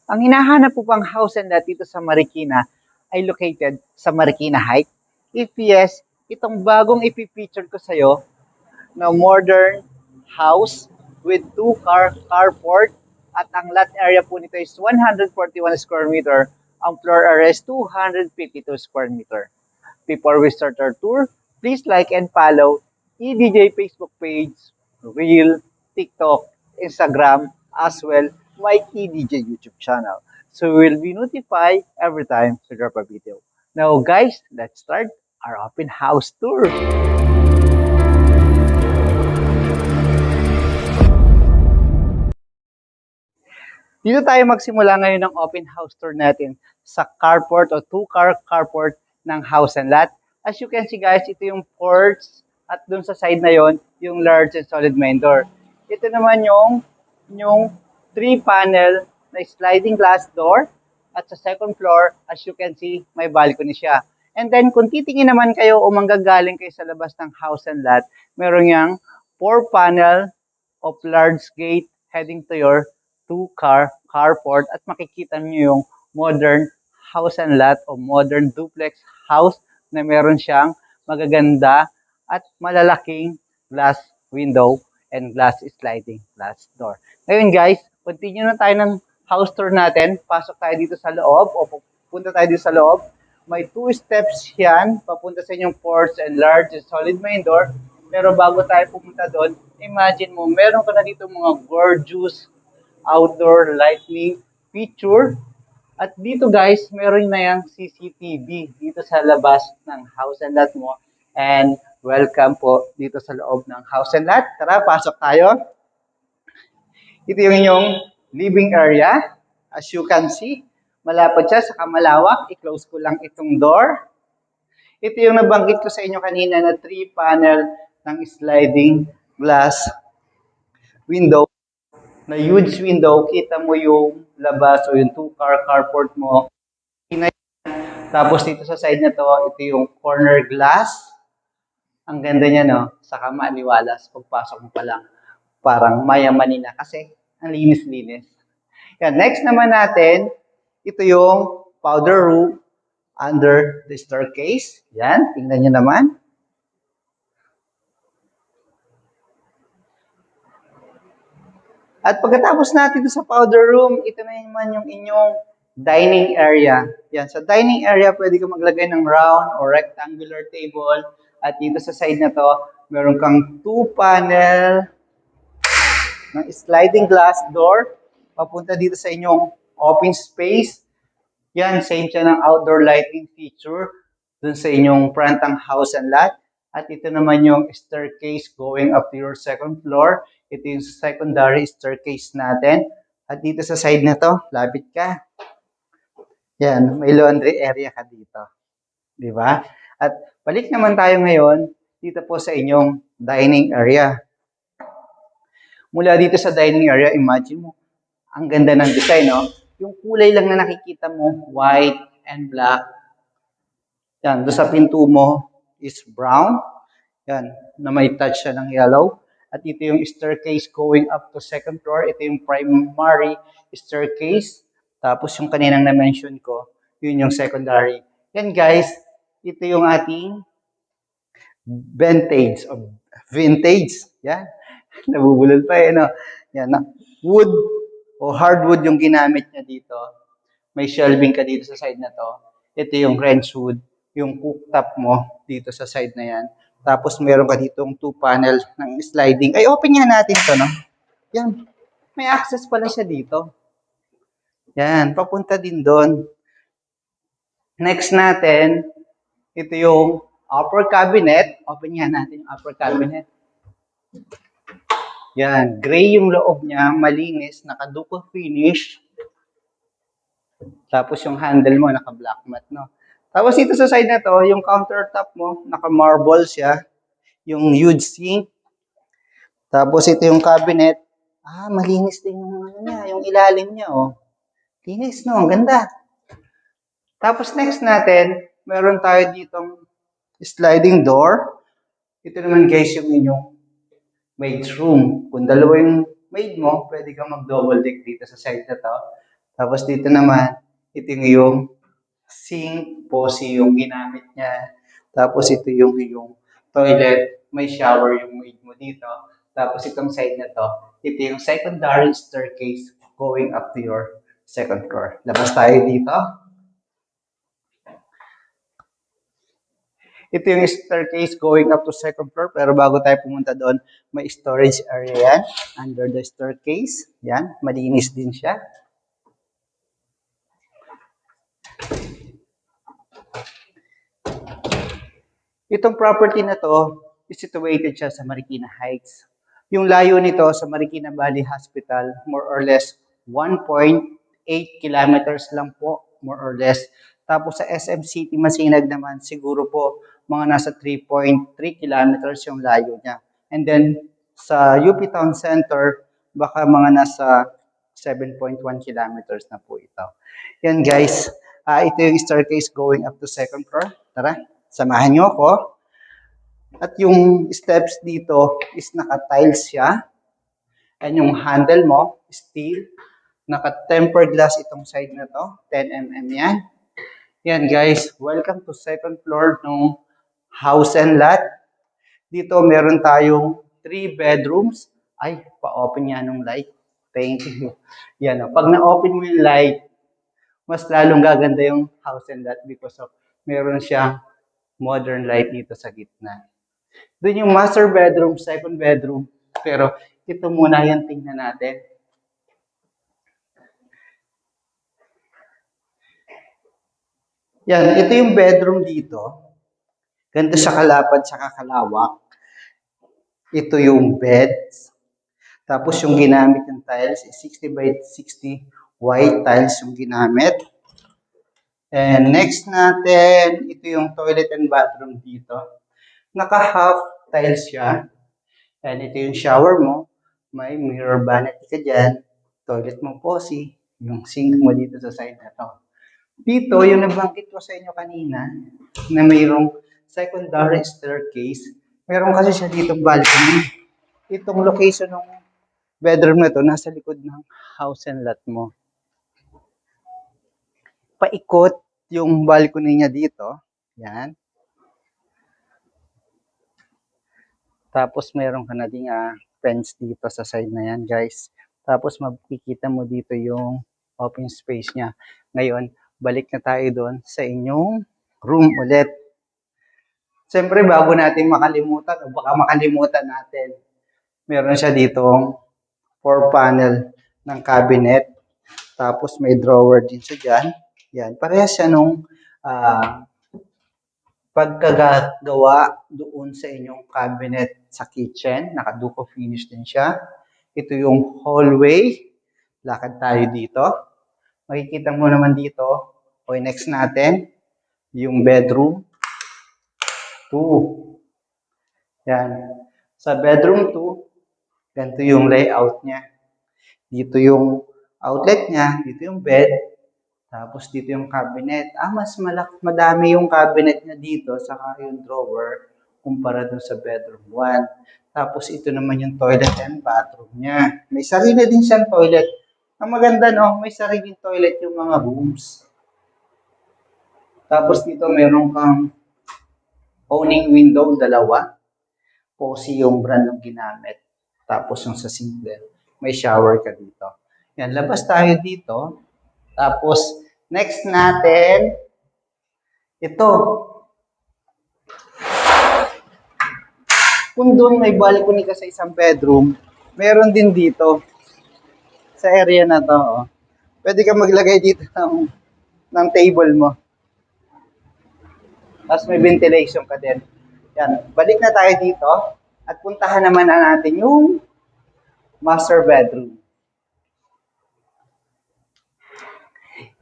Ang hinahanap po pang house and lot dito sa Marikina ay located sa Marikina Heights? If yes, itong bagong ipipicture ko sa'yo na modern house with two-car carport at ang lot area po nito is 141 square meter. Ang floor area is 252 square meter. Before we start our tour, please like and follow EDJ Facebook page, Reel, TikTok, Instagram, as well my EDJ YouTube channel. So we will be notified every time to drop a video. Now guys, let's start our open house tour. Dito tayo magsimula ngayon ng open house tour natin sa carport o two-car carport ng house and lot. As you can see guys, ito yung porch at dun sa side na yon yung large and solid main door. Ito naman yung 3-panel na sliding glass door at sa second floor, as you can see, may balcony siya. And then kung titingin naman kayo o manggagaling kayo sa labas ng house and lot, meron yang 4-panel of large gate heading to your two-car carport at makikita nyo yung modern house and lot o modern duplex house na meron siyang magaganda at malalaking glass window and glass sliding glass door. Ngayon guys, continue na tayo ng house tour natin. Pasok tayo dito sa loob o punta tayo dito sa loob. May 2 steps yan papunta sa inyong porch and large and solid main door. Pero bago tayo pumunta doon, imagine mo, meron ka na dito mga gorgeous outdoor lighting feature. At dito guys, meron na yung CCTV dito sa labas ng house and lot mo. And welcome po dito sa loob ng house and lot. Tara, pasok tayo. Ito yung inyong living area. As you can see, malapad siya sa kamalawak. I-close ko lang itong door. Ito yung nabanggit ko sa inyo kanina na 3-panel ng sliding glass window. Na huge window, kita mo yung labas o yung two-car carport mo. Tapos dito sa side na to, ito yung corner glass. Ang ganda niya, no? Saka maliwalas. Pagpasok mo pa lang, parang mayamanin na kasi ang linis-linis. Yan, next naman natin, ito yung powder room under the staircase. Yan, tingnan nyo naman. At pagkatapos natin sa powder room, ito na naman yung inyong dining area. Yan, sa dining area, pwede ka maglagay ng round or rectangular table. At dito sa side na to, meron kang 2-panel ng sliding glass door. Papunta dito sa inyong open space. Yan, same siya ng outdoor lighting feature dun sa inyong front ng house and lot. At ito naman yung staircase going up to your second floor. Ito yung secondary staircase natin. At dito sa side na to, lapit ka. Yan, may laundry area ka dito. Di ba? At balik naman tayo ngayon dito po sa inyong dining area. Mula dito sa dining area, imagine mo, ang ganda ng design, no? Yung kulay lang na nakikita mo, white and black. Yan, doon sa pinto mo is brown. Yan, na may touch siya ng yellow. At ito yung staircase going up to second floor. Ito yung primary staircase. Tapos yung kaninang na-mention ko, yun yung secondary. Yan guys, ito yung ating vintage. Yan, nabubulol pa no? Yan, wood o hardwood yung ginamit niya dito. May shelving ka dito sa side na to. Ito yung wrench wood, yung cooktop mo dito sa side na yan. Tapos meron ka ditong 2-panel ng sliding. Ay, open nga natin to, no? Yan. May access pala siya dito. Yan, papunta din doon. Next natin, ito yung upper cabinet. Open nga natin yung upper cabinet. Yan, gray yung loob niya, malinis, naka-duco finish. Tapos yung handle mo, naka-black matte, no? Tapos dito sa side na to, yung countertop mo, naka-marble siya. Yung huge sink. Tapos ito yung cabinet. Malinis din yung, yung ilalim niya, oh. Linis, no? Ang ganda. Tapos next natin, meron tayo ditong sliding door. Ito naman guys yung inyong maid's room. Kung dalawa yung maid mo, pwede kang mag-double deck dito sa side na to. Tapos dito naman, ito yung sink, posi yung ginamit niya. Tapos ito yung toilet, may shower yung maid mo dito. Tapos itong side na to, ito yung secondary staircase going up to your second floor. Labas tayo dito. Ito yung staircase going up to second floor. Pero bago tayo pumunta doon, may storage area yan under the staircase. Yan, malinis din siya. Itong property na to, is situated siya sa Marikina Heights. Yung layo nito sa Marikina Valley Hospital, more or less 1.8 kilometers lang po, more or less. Tapos sa SM City Masinag naman, siguro po mga nasa 3.3 kilometers yung layo niya. And then sa UP Town Center, baka mga nasa 7.1 kilometers na po ito. Yan guys, ito yung staircase going up to second floor. Tara, samahan niyo ako. At yung steps dito is naka-tiles siya. And yung handle mo, steel. Naka-tempered glass itong side na to. 10mm yan. Yan guys, welcome to second floor ng house and lot. Dito meron tayong 3 bedrooms. Ay, pa-open yan ng light. Thank you. Yan o. Pag na-open mo yung light, mas lalong gaganda yung house and lot because of meron siyang modern light dito sa gitna. Doon yung master bedroom, second bedroom. Pero ito muna yung tingnan natin. Yan, ito yung bedroom dito. Ganito siya kalapad sa kakalawak. Ito yung bed. Tapos yung ginamit ng tiles is 60 by 60 white tiles yung ginamit. And next natin, ito yung toilet and bathroom dito. Naka-half tiles siya. And ito yung shower mo. May mirror vanity ka dyan. Toilet mo posi. Yung sink mo dito sa side na to. Dito, yung nabanggit ko sa inyo kanina, na mayroong secondary staircase. Meron kasi siya dito balcony. Itong location ng bedroom na to, nasa likod ng house and lot mo. Paikot yung balcony niya dito. Yan. Tapos meron ka na ding fence dito sa side na yan, guys. Tapos makikita mo dito yung open space niya. Ngayon, balik na tayo doon sa inyong room ulit. Siyempre, bago natin makalimutan, o baka makalimutan natin, meron siya ditong 4-panel ng cabinet. Tapos may drawer din siya dyan. Yan, parehas siya nung pagkagawa doon sa inyong cabinet sa kitchen. Naka-duco finish din siya. Ito yung hallway. Lakad tayo dito. Makikita mo naman dito. Okay, next natin, yung bedroom 2. Yan. Sa bedroom 2, ganito yung layout niya. Dito yung outlet niya. Dito yung bed. Tapos dito yung cabinet. Mas madami yung cabinet niya dito, saka yung drawer, kumpara dun sa bedroom 1. Tapos ito naman yung toilet and bathroom niya. May sarili din siyang toilet. Ang maganda, no? May sariling toilet yung mga rooms. Tapos dito meron kang owning window, 2. Posi yung brand ng ginamit. Tapos yung sa single, may shower ka dito. Yan, labas tayo dito. Tapos, next natin, ito. Kung doon may balcony ka sa isang bedroom, meron din dito. Sa area na to, oh. Pwede ka maglagay dito ng table mo. Tapos may ventilation ka din. Yan, balik na tayo dito. At puntahan naman na natin yung master bedroom.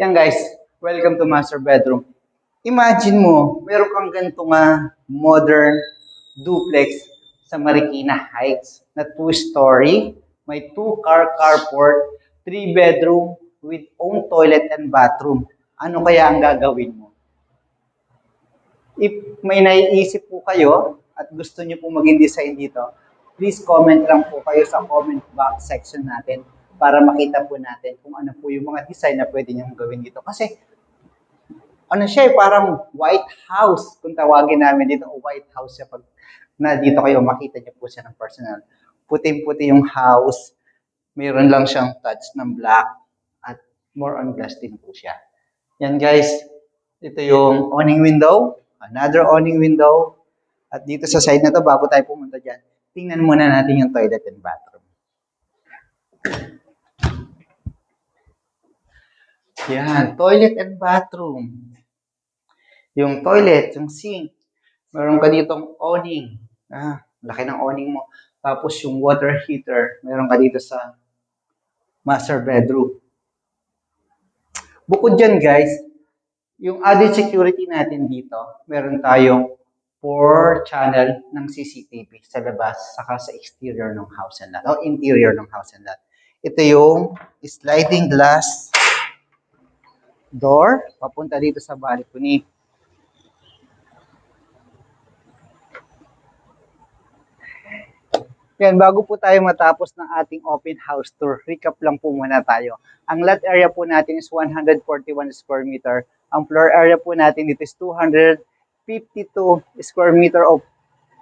Yan guys, welcome to master bedroom. Imagine mo, meron kang ganito modern duplex sa Marikina Heights na 2-story, may 2-car carport, 3 bedroom with own toilet and bathroom. Ano kaya ang gagawin mo? If may naiisip po kayo at gusto niyo po maging design dito, please comment lang po kayo sa comment box section natin para makita po natin kung ano po yung mga design na pwede niyong gawin dito. Kasi ano siya parang White House kung tawagin namin dito, o White House siya pag na dito kayo makita niyo po siya ng personal. Puting-puti yung house, mayroon lang siyang touch ng black at more on glass din po siya. Yan guys, ito yung awning window, another awning window, at dito sa side na to, bago tayo pumunta dyan, tingnan muna natin yung toilet and bathroom. Yan, toilet and bathroom. Yung toilet, yung sink, meron ka ditong awning. Laki ng awning mo. Tapos yung water heater, meron ka dito sa master bedroom. Bukod dyan guys, yung added security natin dito, meron tayong 4 channel ng CCTV sa labas saka sa exterior ng house and lot o interior ng house and lot. Ito yung sliding glass door papunta dito sa balcony. Yan, bago po tayo matapos ng ating open house tour, recap lang po muna tayo. Ang lot area po natin is 141 square meter. Ang floor area po natin dito is 252 square meter of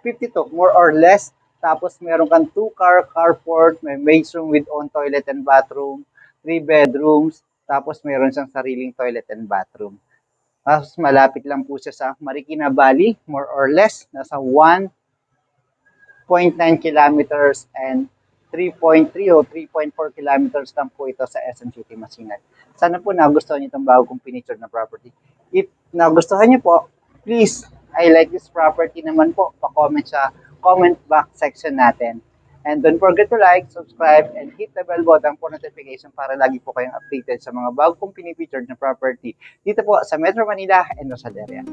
52, more or less. Tapos meron kang 2-car carport, may maid's room with own toilet and bathroom, 3 bedrooms, tapos meron siyang sariling toilet and bathroom. Tapos malapit lang po siya sa Marikina Valley, more or less, nasa 1.9 kilometers and 3.3 o 3.4 kilometers lang po ito sa SM City, Masinag. Sana po nagustuhan niyo itong bago kong pinicture na property. If nagustuhan niyo po, please, I like this property naman po. Pa-comment sa comment box section natin. And don't forget to like, subscribe, and hit the bell button for notification para lagi po kayong updated sa mga bago kong pinipicture na property dito po sa Metro Manila and Rosalia.